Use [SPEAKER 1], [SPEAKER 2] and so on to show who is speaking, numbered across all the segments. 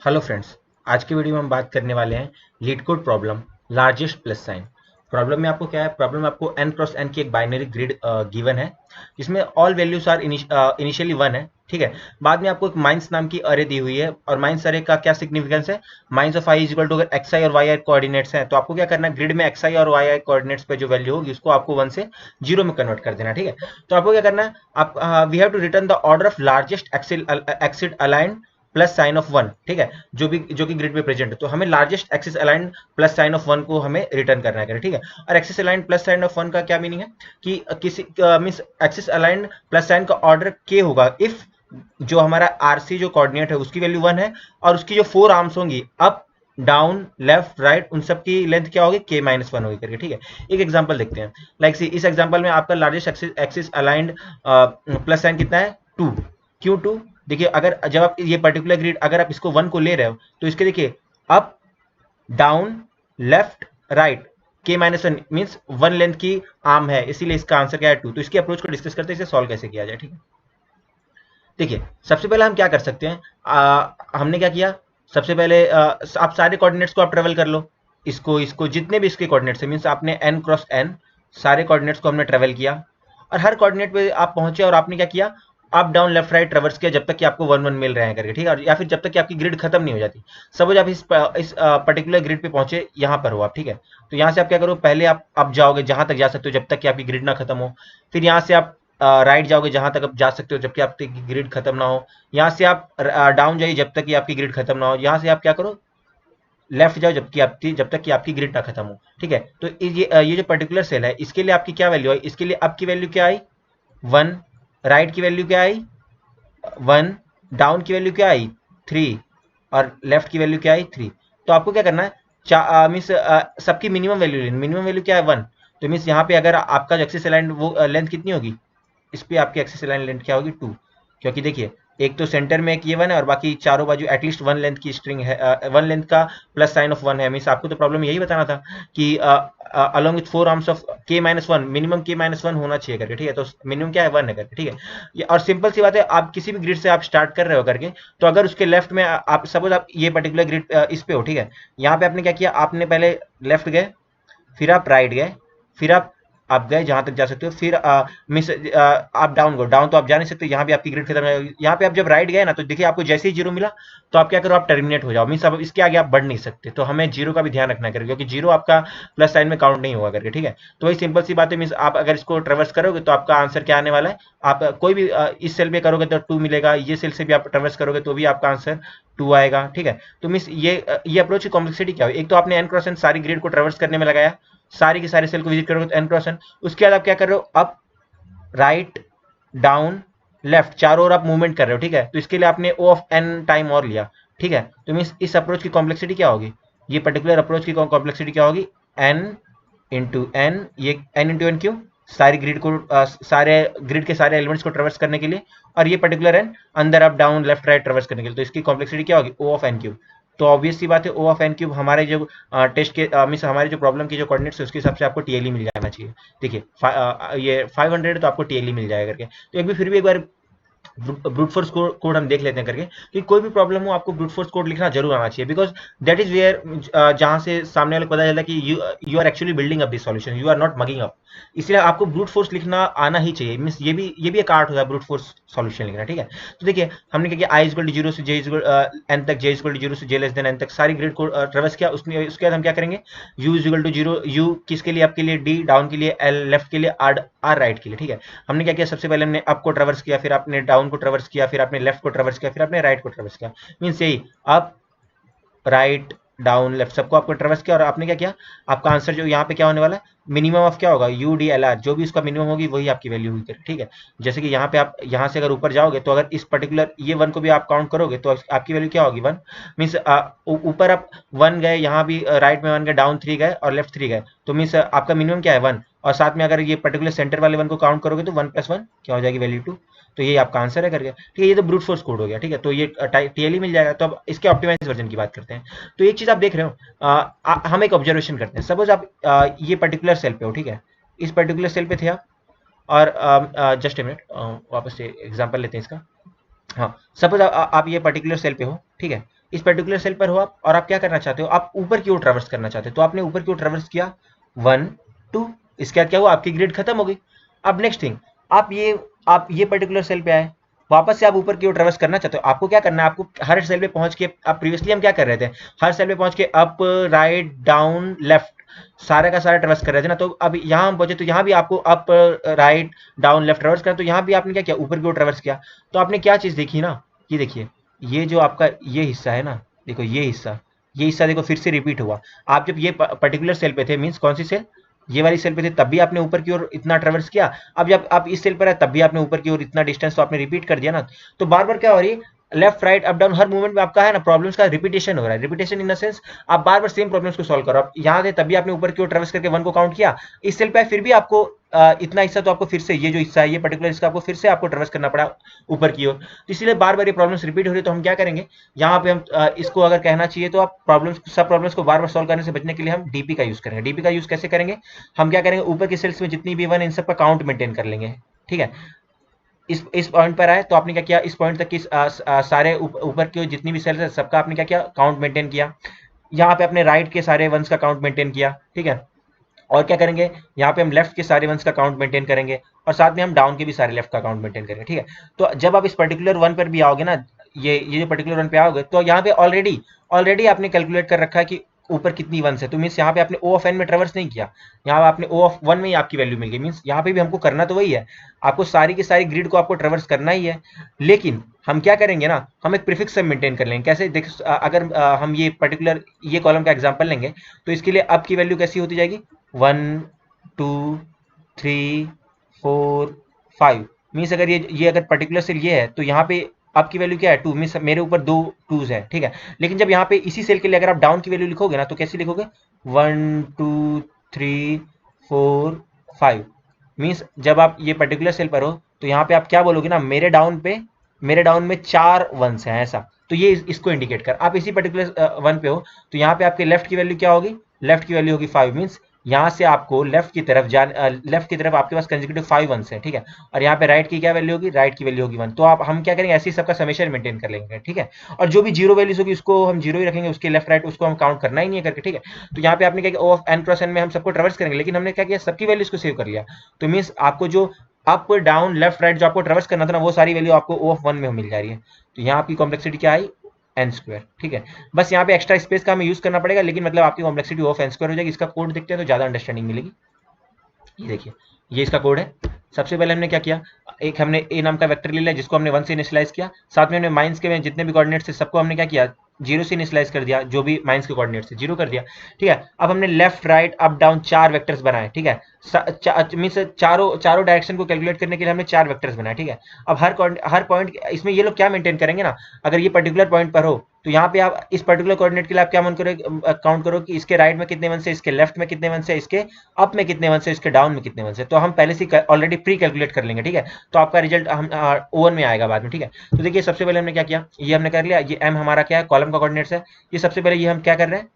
[SPEAKER 1] Hello friends. आज की video में हम बात करने वाले हैं leet code problem largest plus sign. Problem में आपको क्या है? प्रॉब्लम में आपको n क्रॉस n की एक बाइनरी ग्रिड गिवन है जिसमें all values are initially one है। ठीक है। बाद में आपको एक माइंस नाम की अरे दी हुई है और माइंस अरे का क्या सिग्निफिकेंस है? Mines of I is equal to अगर एक्स आई और वाई आई कोऑर्डिनेट्स हैं तो आपको क्या करना है? ग्रिड में एक्स आई और वाई आई कोऑर्डिनेट्स पे जो वैल्यू होगी उसको आपको 1 से 0 में कन्वर्ट कर देना। ठीक है। तो आपको क्या करना है? आप we have to return the order of largest axis aligned plus sign of one. ठीक है। जो कि ग्रिड में प्रेजेंट है तो हमें largest axis align plus sign of one को हमें रिटर्न करना है। ठीक है। और axis align plus sign of one का क्या मीनिंग है कि किसी means axis align plus sign का ऑर्डर के होगा इफ जो हमारा आरसी जो कोऑर्डिनेट है उसकी वैल्यू वन है और उसकी जो फोर आर्म्स होंगी अप डाउन लेफ्ट राइट उन सब की लेंथ क्या होगी? के माइनस वन होगी करके। ठीक है। एक एग्जांपल देखते हैं। लाइक इस एग्जांपल में आपका largest axis aligned plus sign कितना है? टू। क्यों टू? देखिए अगर जब आप ये पर्टिकुलर ग्रिड अगर आप इसको वन को ले रहे हो तो इसके देखिए अप डाउन लेफ्ट राइट के minus one means one length की आर्म है, इसीलिए इसका आंसर क्या है? टू। तो इसकी अप्रोच को डिस्कस करते हैं, इसे सॉल्व कैसे किया जाए। ठीक है। देखिए सबसे पहले हम क्या कर सकते हैं? हमने क्या किया? सबसे पहले आप सारे कोऑर्डिनेट्स को आप ट्रेवल कर लो। इसको इसको जितने भी इसके कोऑर्डिनेट्स है मीन्स आपने एन क्रॉस एन सारे कोऑर्डिनेट्स को हमने ट्रेवल किया और हर कोऑर्डिनेट पे आप पहुंचे और आपने क्या किया? अप डाउन लेफ्ट राइट ट्रेवर्स किया जब तक कि आपको वन वन मिल रहे हैं करके। ठीक है। और या फिर जब तक कि आपकी ग्रिड खत्म नहीं हो जाती। सपोज आप इस पर्टिकुलर ग्रिड पे पहुंचे, यहाँ पर हो आप। ठीक है। तो यहाँ से आप क्या करो? पहले आप जाओगे जहां तक जा सकते हो जब तक कि आपकी ग्रिड ना खत्म हो। फिर यहाँ से आप राइट जाओगे जहां तक आप जा सकते हो जबकि आपकी ग्रिड खत्म ना हो। यहाँ से आप डाउन जाइए जब तक कि आपकी ग्रिड खत्म ना हो। यहाँ से आप क्या करो? लेफ्ट जाओ जब तक कि आपकी ग्रिड ना खत्म हो। ठीक है। तो ये जो पर्टिकुलर सेल है इसके लिए आपकी क्या वैल्यू आई? इसके लिए अप की वैल्यू क्या आई? वन। राइट की वैल्यू क्या आई? वन। डाउन की वैल्यू क्या आई? थ्री। और लेफ्ट की वैल्यू क्या आई? थ्री। तो आपको क्या करना है? मीन्स सबकी मिनिमम वैल्यू लेनी। मिनिमम वैल्यू क्या है? वन। तो मीन्स यहाँ पे अगर आपका जो एक्सिस अलाइंड वो लेंथ कितनी होगी? इस पे आपकी एक्सिस लाइन लेंथ क्या होगी? टू। क्योंकि देखिए एक तो सेंटर में एक ये वन है और बाकी चारों बाजू एटलीस्ट वन लेंथ की स्ट्रिंग है, वन लेंथ का प्लस साइन ऑफ वन है। मीन्स आपको तो प्रॉब्लम यही बताना था कि along with four arms of के माइनस वन मिनिमम के माइनस वन होना चाहिए करके। ठीक है। तो मिनिमम क्या है? वन है करके। ठीक है। और सिंपल सी बात है, आप किसी भी ग्रिड से आप स्टार्ट कर रहे हो करके तो अगर उसके लेफ्ट में आप सपोज आप ये पर्टिकुलर ग्रिड इस पे हो। ठीक है। यहाँ पे आपने क्या किया? आपने पहले लेफ्ट गए, फिर आप राइट गए, फिर आप गए जहां तक जा सकते हो, फिर मिस आप डाउन गो। डाउन तो आप जा नहीं सकते, यहाँ भी आपकी ग्रिड खत्म है। यहाँ पे आप जब राइट गए ना तो देखिए आपको जैसे ही जीरो मिला तो आप क्या करो? आप टर्मिनेट हो जाओ। मीन्स अब इसके आगे आप बढ़ नहीं सकते। तो हमें जीरो का भी ध्यान रखना करेगा क्योंकि जीरो आपका प्लस साइन में काउंट नहीं होगा करके। ठीक है। तो वही सिंपल सी बात है। मीन्स आप अगर इसको ट्रेवर्स करोगे तो आपका आंसर क्या आने वाला है? आप कोई भी इस सेल पे करोगे तो टू मिलेगा, ये सेल से भी आप ट्रेवर्स करोगे तो भी आपका आंसर टू आएगा। ठीक है। तो मीन्स ये अप्रोच की कॉम्प्लेक्सिटी क्या है? एक तो आपने एन क्रॉस एन सारी ग्रिड को ट्रेवर्स करने में लगाया, सारी की सारी सेल को विजिट करोगे तो एन क्रॉस एन। उसके बाद आप क्या कर रहे हो? अप राइट डाउन लेफ्ट चारों ओर आप मूवमेंट कर रहे हो। ठीक है। तो इसके लिए आपने ओ ऑफ एन टाइम और लिया। ठीक है। तो मीन्स इस अप्रोच की कॉम्प्लेक्सिटी क्या होगी? ये पर्टिकुलर अप्रोच की कॉम्प्लेक्सिटी क्या होगी? N into N. ये एन इंटू एन क्यों? सारी ग्रिड को सारे ग्रिड के सारे एलिमेंट्स को ट्रेवर्स करने के लिए, और ये पर्टिकुलर एन अंदर अप डाउन लेफ्ट राइट ट्रेवर्स करने के लिए। तो इसकी कॉम्प्लेक्सिटी क्या होगी? ओ ऑफ एन क्यूब। तो ऑब्वियस सी बात है ओ ऑफ एन क्यूब हमारे जो टेस्ट के मीन्स हमारे जो प्रॉब्लम की जो कोऑर्डिनेट्स है उसके हिसाब से आपको टीएलई मिल जाना चाहिए। देखिए ये 500 तो आपको टीएलई मिल जाएगा करके। तो एक भी फिर भी एक बार ब्रूट फोर्स कोड हम देख लेते हैं करके कि कोई भी प्रॉब्लम हो आपको ब्रूट फोर्स कोड लिखना जरूर आना चाहिए। बिकॉज दैट इज वेयर जहां से सामने वाले को पता चलता है कि you are actually building up this solution, you are not mugging up. इसलिए आपको ब्रूट फोर्स लिखना आना ही चाहिए। मीन्स ये भी एक आर्ट होता है ब्रूट फोर्स सॉल्यूशन लिखना। ठीक है। तो देखिए हमने क्या किया? आई इक्वल टू जीरो से जे इक्वल एन तक, जे इक्वल टू जीरो से जे लेस देन एन तक सारी ग्रिड को ट्रेवर्स किया। उसके बाद हम क्या करेंगे? U equal to zero, U किसके लिए? आपके लिए डी, डाउन के लिए एल, लेफ्ट के लिए आर, आर राइट के लिए। ठीक है। हमने क्या किया? सबसे पहले हमने अप को ट्रेवर्स किया, फिर आपने डाउन को ट्रेवर्स किया, फिर आपने लेफ्ट को ट्रेवर्स किया, फिर आपने राइट को ट्रेवर्स किया। मीन्स यही अप राइट डाउन लेफ्ट सबको आपको ट्रेवर्स किया और आपने क्या किया? आपका आंसर जो यहाँ पे क्या होने वाला है? मिनिमम ऑफ क्या होगा? यू डी एल आर, जो भी उसका मिनिमम होगी वही आपकी वैल्यू हुई। ठीक है। जैसे कि यहाँ पे आप यहाँ से अगर ऊपर जाओगे तो अगर इस पर्टिकुलर ये वन को भी आप काउंट करोगे तो आपकी वैल्यू क्या होगी? वन। मीन्स ऊपर आप वन गए, यहाँ भी राइट में वन गए, डाउन थ्री गए और लेफ्ट थ्री गए। तो मीन्स आपका मिनिमम क्या है? वन। और साथ में अगर ये पर्टिकुलर सेंटर वाले वन को काउंट करोगे तो वन प्लस वन क्या हो जाएगी? Value two. तो ये आपका आंसर है करके। ठीक है। ये तो ब्रूट फोर्स कोड हो गया। ठीक है। तो ये टीएलई मिल जाएगा। तो अब इसके ऑप्टिमाइज वर्जन की बात करते हैं। तो एक चीज आप देख रहे हो, हम एक ऑब्जर्वेशन करते हैं। सपोज आप ये पर्टिकुलर सेल पे हो। ठीक है। इस पर्टिकुलर सेल पे थे आप और जस्ट ए मिनट वापस से एग्जांपल लेते हैं इसका। हाँ, सपोज आप ये पर्टिकुलर सेल पे हो। ठीक है। इस पर्टिकुलर सेल पर हो आप, और आप क्या करना चाहते हो, आप ऊपर की ओर ट्रैवर्स करना चाहते हो, तो आपने ऊपर की ओर ट्रैवर्स किया 1 2, इसके बाद क्या हुआ, आपकी ग्रिड खत्म हो गई। अब नेक्स्ट थिंग, आप ये पर्टिकुलर सेल पे आए, वापस से आप ऊपर की ओर ट्रैवर्स करना चाहते हो, आपको क्या करना है, आपको हर सेल पे पहुंच के, आप प्रीवियसली हम क्या कर रहे थे, हर सेल पे पहुंच के अप राइट डाउन लेफ्ट सारा का सारा ट्रैवर्स कर रहे थे ना, तो अब यहाँ हम पहुंचे तो यहाँ भी आपको up write down left traverse करना, तो यहाँ भी आपने क्या किया, ऊपर की ओर ट्रैवर्स किया। तो आपने क्या चीज देखी ना, ये देखिए, ये जो आपका ये हिस्सा है ना, देखो ये हिस्सा देखो फिर से रिपीट हुआ। आप जब ये पर्टिकुलर सेल पे थे, मीन्स कौन सी सेल, ये वाली सेल पे थे, तब भी आपने ऊपर की ओर इतना ट्रेवर्स किया। अब जब आप इस सेल पर है तब भी आपने ऊपर की ओर इतना डिस्टेंस तो आपने रिपीट कर दिया ना। तो बार बार क्या हो रही है, लेफ्ट राइट अप डाउन हर मूवमेंट में आपका है ना प्रॉब्लम्स का रिपीटेशन हो रहा है। रिपीटेशन इन द सेंस आप बार बार सेम प्रॉब्लम्स को सॉल्व करो। आप यहाँ थे तभी आपने ऊपर की ओर ट्रेवर्स करके 1 को काउंट किया, इस सेल पे फिर भी आपको इतना हिस्सा तो आपको फिर से, ये जो हिस्सा है ये पर्टिकुलर इसका आपको फिर से आपको ट्रेवर्स करना पड़ा ऊपर की ओर। तो इसीलिए बार बार ये प्रॉब्लम्स रिपीट हो रही है। तो हम क्या करेंगे, यहाँ पे हम इसको अगर कहना चाहिए तो आप प्रॉब्लम्स, सब प्रॉब्लम्स को बार बार सॉल्व करने से बचने के लिए हम डीपी का यूज करेंगे। डीपी का यूज कैसे करेंगे, हम क्या करेंगे, ऊपर की सेल्स में जितनी भी 1 इन सब का काउंट मेंटेन कर लेंगे। ठीक है, इस पॉइंट पर आए तो आपने क्या किया, इस पॉइंट तक की सारे ऊपर की जितनी भी सेल्स है सबका आपने क्या किया, काउंट मेंटेन किया। यहाँ पे अपने राइट के सारे वंस का काउंट मेंटेन किया। ठीक है, और क्या करेंगे, यहाँ पे हम लेफ्ट के सारे वंस का काउंट मेंटेन करेंगे, और साथ में हम डाउन के भी सारे लेफ्ट का काउंट मेंटेन करेंगे। ठीक है, तो जब आप इस पर्टिकुलर वन पर भी आओगे ना, ये जो पर्टिकुलर वन पे आओगे, तो यहाँ पे ऑलरेडी ऑलरेडी आपने कैलकुलेट कर रखा है कि ऊपर कितनी वंस है। तो मीन्स यहाँ पे आपने ओ ऑफ एन में ट्रेवर्स नहीं किया, यहाँ पे आपने ओ ऑफ वन में ही आपकी वैल्यू मिल गई। मीन्स यहाँ पे भी हमको करना तो वही है, आपको सारी की सारी ग्रिड को आपको ट्रेवर्स करना ही है। लेकिन हम क्या करेंगे ना, हम एक प्रीफिक्स सब मेंटेन कर लेंगे। कैसे देख, अगर हम ये पर्टिकुलर ये कॉलम का एग्जांपल लेंगे, तो इसके लिए अब की वैल्यू कैसी होती जाएगी, 1 2 3 4 5। मीन्स अगर ये अगर पर्टिकुलर सेल ये है, तो यहाँ पे आपकी वैल्यू क्या है, 2। मीन्स मेरे ऊपर 2 2s है। ठीक है, लेकिन जब यहाँ पे इसी सेल के लिए अगर आप डाउन की वैल्यू लिखोगे ना, तो कैसे लिखोगे, 1 2 3 4 5। मीन्स जब आप ये पर्टिकुलर सेल पर हो, तो यहाँ पे आप क्या बोलोगे ना, मेरे डाउन में 4 वंस हैं ऐसा। तो ये इसको इंडिकेट कर, आप इसी पर्टिकुलर वन पे हो, तो यहाँ पे आपके लेफ्ट की वैल्यू क्या होगी, लेफ्ट की वैल्यू होगी 5। मीन्स यहाँ से आपको लेफ्ट की तरफ लेफ्ट की तरफ आपके पास कंसेक्यूटिव 5 वंस है। ठीक है, और यहाँ पे राइट की क्या वैल्यू होगी, राइट की वैल्यू होगी 1। तो आप हम क्या करेंगे, ऐसे ही सबका समेशन मेंटेन कर लेंगे। ठीक है, और जो भी जीरो वैल्यूज होगी उसको हम जीरो ही रखेंगे, उसके लेफ्ट राइट उसको हम काउंट करना ही नहीं है करके। ठीक है, तो यहाँ पे आपने क्या किया, ओ ऑफ एन क्रॉस एन में हम सबको ट्रेवर्स करेंगे, लेकिन हमने क्या किया, सबकी वैल्यूज को सेव कर लिया। तो मीन्स आपको जो अप डाउन लेफ्ट राइट जो आपको ट्रेवर्स करना था ना, वो सारी वैल्यू आपको ओ ऑफ वन में मिल जा रही है। तो यहाँ आपकी कॉम्प्लेक्सिटी क्या आई, एन स्क्वायर। ठीक है, बस यहाँ पे एक्स्ट्रा स्पेस का हमें यूज करना पड़ेगा, लेकिन मतलब आपकी कॉम्प्लेक्सिटी ऑफ एन स्क्वायर हो जाएगी। इसका कोड देखते हैं तो ज्यादा अंडरस्टैंडिंग मिलेगी। ये देखिए, ये इसका कोड है। सबसे पहले हमने क्या किया, एक हमने ए नाम का वेक्टर ले लिया जिसको हमने 1 से इनिशियलाइज किया, साथ में हमने माइनस के में जितने भी कोऑर्डिनेट्स थे सबको हमने क्या किया, 0 से इनिशियलाइज कर दिया, जो भी माइनस के कोऑर्डिनेट्स थे 0 कर दिया। ठीक है, अब हमने left right up down 4 vectors बनाए। ठीक है, मीन्स चारों डायरेक्शन को कैलकुलेट करने के लिए हमने 4 वेक्टर्स बनाए। ठीक है, अब हर पॉइंट इसमें ये लोग क्या मेंटेन करेंगे ना, अगर ये पर्टिकुलर पॉइंट पर हो, तो यहाँ पे आप इस पर्टिकुलर कोऑर्डिनेट के लिए आप क्या काउंट करो कि इसके राइट में कितने वन से, इसके लेफ्ट में कितने वन से, इसके अप में कितने वन से, इसके डाउन में कितने वन से। तो हम पहले से ऑलरेडी प्री कैलकुलेट कर लेंगे। ठीक है, तो आपका रिजल्ट हम ओवन में आएगा बाद में। ठीक है, तो देखिए सबसे पहले हमने क्या किया, ये हमने कर लिया, ये एम हमारा क्या है, कॉलम का कोऑर्डिनेट्स है। ये सबसे पहले ये हम क्या कर रहे हैं,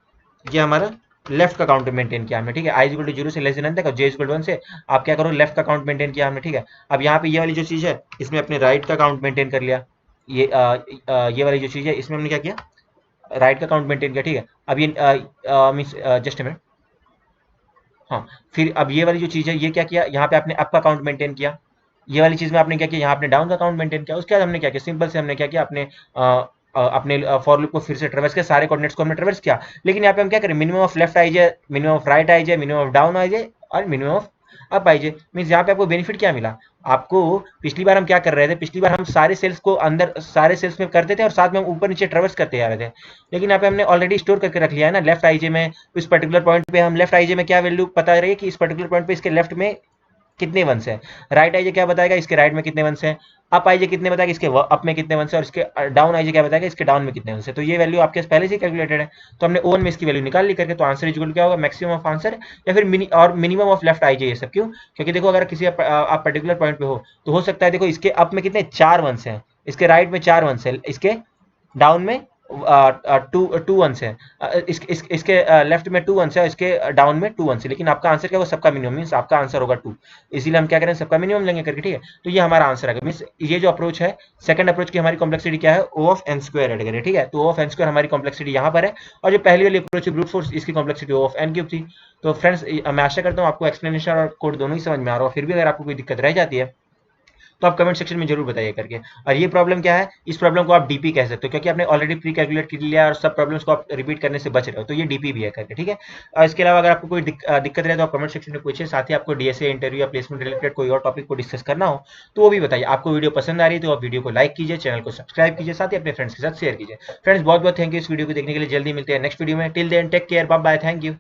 [SPEAKER 1] ये हमारा लेफ्ट का काउंट मेंटेन किया हमने। ठीक है, आई इक्वल टू 0 से लेस देन एन तक और जे इक्वल टू 1 से आप क्या करो, लेफ्ट का काउंट मेंटेन किया हमने। ठीक है, अब यहाँ पे ये वाली जो चीज है इसमें अपने राइट का काउंट मेंटेन कर लिया। ये वाली जो चीज है इसमें हमने क्या किया, राइट का काउंट मेंटेन किया। ठीक है, अब ये मीन्स जस्ट अ मिनट, हाँ, फिर अब ये वाली जो चीज है ये क्या किया, यहाँ पे आपने अप का काउंट मेंटेन किया। ये वाली चीज में आपने क्या किया, यहाँ आपने डाउन का काउंट मेंटेन किया। उसके बाद हमने क्या किया, सिंपल से हमने क्या किया, अपने फॉर लूप को फिर से ट्रेवर्स किया, सारे कोऑर्डिनेट्स को हमने ट्रेवर्स किया। लेकिन यहाँ पे हम क्या करें, मिनिमम ऑफ लेफ्ट आई जाए, मिनिमम ऑफ राइट आई जाए, मिनिमम ऑफ डाउन आई जाए और मिनिमम ऑफ अप आई जाए। मीन्स यहाँ पे आपको बेनिफिट क्या मिला, आपको पिछली बार हम क्या कर रहे थे, पिछली बार हम सारे सेल्स को अंदर सारे सेल्स में करते थे और साथ में हम ऊपर नीचे ट्रेवर्स करते जा रहे थे। लेकिन यहाँ पे हमने ऑलरेडी स्टोर करके रख लिया है ना लेफ्ट आईजे में। इस पर्टिकुलर पॉइंट पे हम लेफ्ट आईजे में क्या वैल्यू पता रही है कि इस पर्टिकुलर पॉइंट पे इसके लेफ्ट में कितने वंस है, राइट आईजे क्या बताएगा इसके राइट में कितने वंस है, अप आईजे कितने बताएगा इसके अप में कितने वंस है, और इसके डाउन आईजे क्या बताएगा इसके डाउन में कितने वंस है। तो ये वैल्यू आपके पहले से कैलकुलेटेड है, तो हमने ओवन में इसकी वैल्यू निकाल ली करके। तो आंसर इक्वल क्या होगा, मैक्सिमम ऑफ आंसर या फिर मिनिमम ऑफ लेफ्ट आईजे। ये सब क्यों, क्योंकि देखो अगर किसी आप पर्टिकुलर पॉइंट पे हो तो हो सकता है देखो इसके अप में कितने 4 वंस है, इसके राइट में 4 वंस है, इसके डाउन में टू टू वंस है, इसके लेफ्ट में टू वंस है, इसके डाउन में टू वंस है, लेकिन आपका आंसर क्या होगा, सबका मिनिमम, मीन्स आपका आंसर होगा टू, इसीलिए हम क्या करें, सबका मिनिमम लेंगे करके, ठीक है। तो ये हमारा आंसर आएगा, मीन्स ये जो अप्रोच है, सेकंड अप्रोच की हमारी कॉम्प्लेक्सिटी क्या है, O of N square add करें, ठीक है। तो ओ ऑफ एन स्क्वायर हमारी कॉम्प्लेक्सिटी यहाँ पर है, और जो पहली वाली अप्रोच है ब्रूट फोर्स, इसकी complexity O of N cube थी। तो फ्रेंड्स मैं आशा करता हूँ आपको एक्सप्लेनेशन और कोड दोनों ही समझ में आ रहा हो, फिर भी अगर आपको कोई दिक्कत रह जाती है तो आप कमेंट सेक्शन में जरूर बताइए करके। और ये प्रॉब्लम क्या है, इस प्रॉब्लम को आप डीपी कह सकते हो, क्योंकि आपने ऑलरेडी प्री कैलकुलेट कर लिया और सब प्रॉब्लम्स को आप रिपीट करने से बच रहे हो, तो ये डीपी भी है करके, ठीक है। और इसके अलावा अगर आपको कोई दिक्कत रहे तो आप कमेंट सेक्शन में पूछिए, साथ ही आपको डीएसए इंटरव्यू या प्लेसमेंट रिलेटेड कोई और टॉपिक को डिस्कस करना हो तो वो भी बताइए। आपको वीडियो पसंद आ रही है तो आप वीडियो को लाइक कीजिए, चैनल को सब्सक्राइब कीजिए, साथ ही अपने फ्रेंड्स के साथ शेयर कीजिए। फ्रेंड्स बहुत बहुत थैंक यू इस वीडियो को देखने के लिए, जल्दी मिलते हैं नेक्स्ट वीडियो में। Till then take care, bye bye, thank you.